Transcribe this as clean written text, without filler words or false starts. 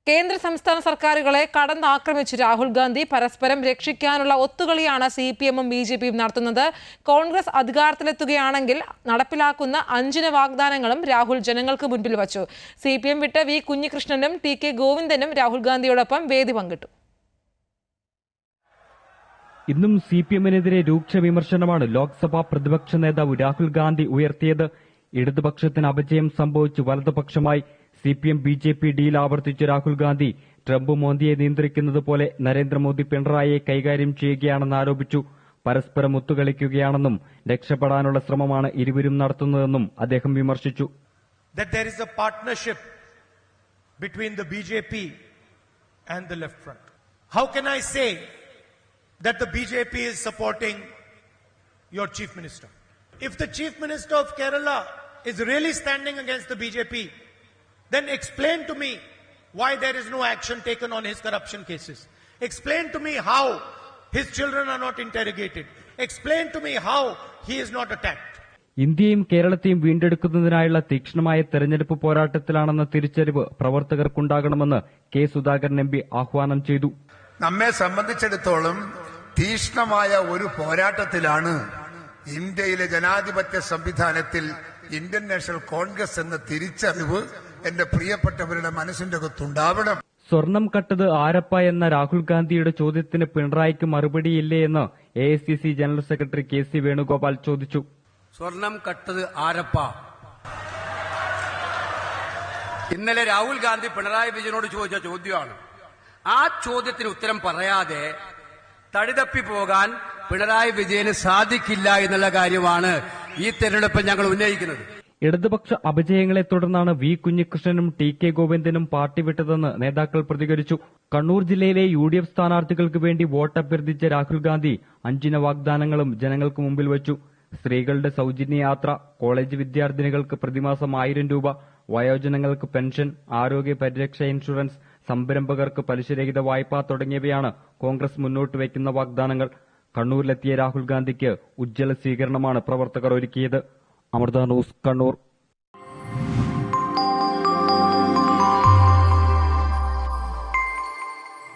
കേന്ദ്ര സംസ്ഥാന സർക്കാരുകളെ കടന്നാക്രമിച്ച് രാഹുൽ ഗാന്ധി പരസ്പരം രക്ഷിക്കാനുള്ള ഒത്തുകളിയാണ് സിപിഎമ്മും ബിജെപിയും നടത്തുന്നത്. കോൺഗ്രസ് അധികാരത്തിലെത്തുകയാണെങ്കിൽ നടപ്പിലാക്കുന്ന 5 വാഗ്ദാനങ്ങളും രാഹുൽ ജനങ്ങൾക്ക് മുൻപിൽ വച്ചു. സിപിഎം വിട്ട് വി കുഞ്ഞികൃഷ്ണനും ടി.കെ. ഗോവിന്ദനും രാഹുൽ ഗാന്ധിയോടൊപ്പം വേദി പങ്കിട്ടു. ഇന്നും സിപിഎമ്മിനെതിരെ രൂക്ഷ വിമർശനമാണ് ലോക്സഭാ പ്രതിപക്ഷ നേതാവ് രാഹുൽ ഗാന്ധി ഉയർത്തിയത്. ഇടതുപക്ഷത്തിന് അപജയം സംഭവിച്ചു വലതുപക്ഷമായി സിപിഎം ബിജെപി ഡീൽ ആവർത്തിച്ച രാഹുൽ ഗാന്ധി ട്രംപ് മോദിയെ നിയന്ത്രിക്കുന്നത് പോലെ നരേന്ദ്രമോദി പിണറായിയെ കൈകാര്യം ചെയ്യുകയാണെന്ന് ആരോപിച്ചു. പരസ്പരം ഒത്തുകളിക്കുകയാണെന്നും രക്ഷപ്പെടാനുള്ള ശ്രമമാണ് ഇരുവരും നടത്തുന്നതെന്നും അദ്ദേഹം വിമർശിച്ചു. That there is a partnership between the BJP and the left front. How can I say that the BJP is supporting your chief minister? If the chief minister of Kerala is really standing against the BJP, then explain to me why there is no action taken on his corruption cases. Explain to me how his children are not interrogated. Explain to me how he is not attacked. ഇന്ത്യയും കേരളത്തെയും വീണ്ടെടുക്കുന്നതിനായുള്ള തീക്ഷ്ണമായ തെരഞ്ഞെടുപ്പ് പോരാട്ടത്തിലാണെന്ന തിരിച്ചറിവ് പ്രവർത്തകർക്കുണ്ടാകണമെന്ന് K Sudhakaran M P ആഹ്വാനം ചെയ്തു. നമ്മെ സംബന്ധിച്ചിടത്തോളം തീക്ഷ്ണമായ ഒരു പോരാട്ടത്തിലാണ് ഇന്ത്യയിലെ ജനാധിപത്യ സംവിധാനത്തിൽ ഇന്ത്യൻ നാഷണൽ കോൺഗ്രസ് എന്ന തിരിച്ചറിവ് എന്റെ പ്രിയപ്പെട്ടവരുടെ മനസ്സിന്റെ അകത്തുണ്ടാവണം. സ്വർണം കട്ടത് ആരപ്പ എന്ന രാഹുൽ ഗാന്ധിയുടെ ചോദ്യത്തിന് പിണറായിക്ക് മറുപടിയില്ലേ എന്ന് AICC general secretary KC Venugopal ചോദിച്ചു. സ്വർണം കട്ടത് ആരപ്പ? ഇന്നലെ രാഹുൽ ഗാന്ധി പിണറായി വിജയനോട് ചോദിച്ച ചോദ്യമാണ്. ആ ചോദ്യത്തിന് ഉത്തരം പറയാതെ തടിതപ്പി പോകാൻ പിണറായി വിജയന് സാധിക്കില്ല എന്നുള്ള കാര്യമാണ് ഈ തെരഞ്ഞെടുപ്പിൽ ഞങ്ങൾ ഉന്നയിക്കുന്നത്. ഇടതുപക്ഷ അപജയങ്ങളെ തുടർന്നാണ് വി കുഞ്ഞികൃഷ്ണനും ടി.കെ. ഗോവിന്ദനും പാർട്ടി വിട്ടതെന്ന് നേതാക്കൾ പ്രതികരിച്ചു. കണ്ണൂർ ജില്ലയിലെ UDF സ്ഥാനാർത്ഥികൾക്ക് വേണ്ടി വോട്ട് അഭ്യർത്ഥിച്ച രാഹുൽ ഗാന്ധി 5 വാഗ്ദാനങ്ങളും ജനങ്ങൾക്ക് മുമ്പിൽ വച്ചു. സ്ത്രീകളുടെ സൌജന്യ യാത്ര, കോളേജ് വിദ്യാർത്ഥിനികൾക്ക് പ്രതിമാസം 1000 രൂപ, വയോജനങ്ങൾക്ക് പെൻഷൻ, ആരോഗ്യ പരിരക്ഷ ഇൻഷുറൻസ്, സംരംഭകർക്ക് പലിശരഹിത വായ്പ തുടങ്ങിയവയാണ് കോൺഗ്രസ് മുന്നോട്ട് വയ്ക്കുന്ന വാഗ്ദാനങ്ങൾ. കണ്ണൂരിലെത്തിയ രാഹുൽ ഗാന്ധിക്ക് ഉജ്ജ്വല സ്വീകരണമാണ് പ്രവർത്തകർ ഒരുക്കിയത്. അമൃത ന്യൂസ്, കണ്ണൂർ.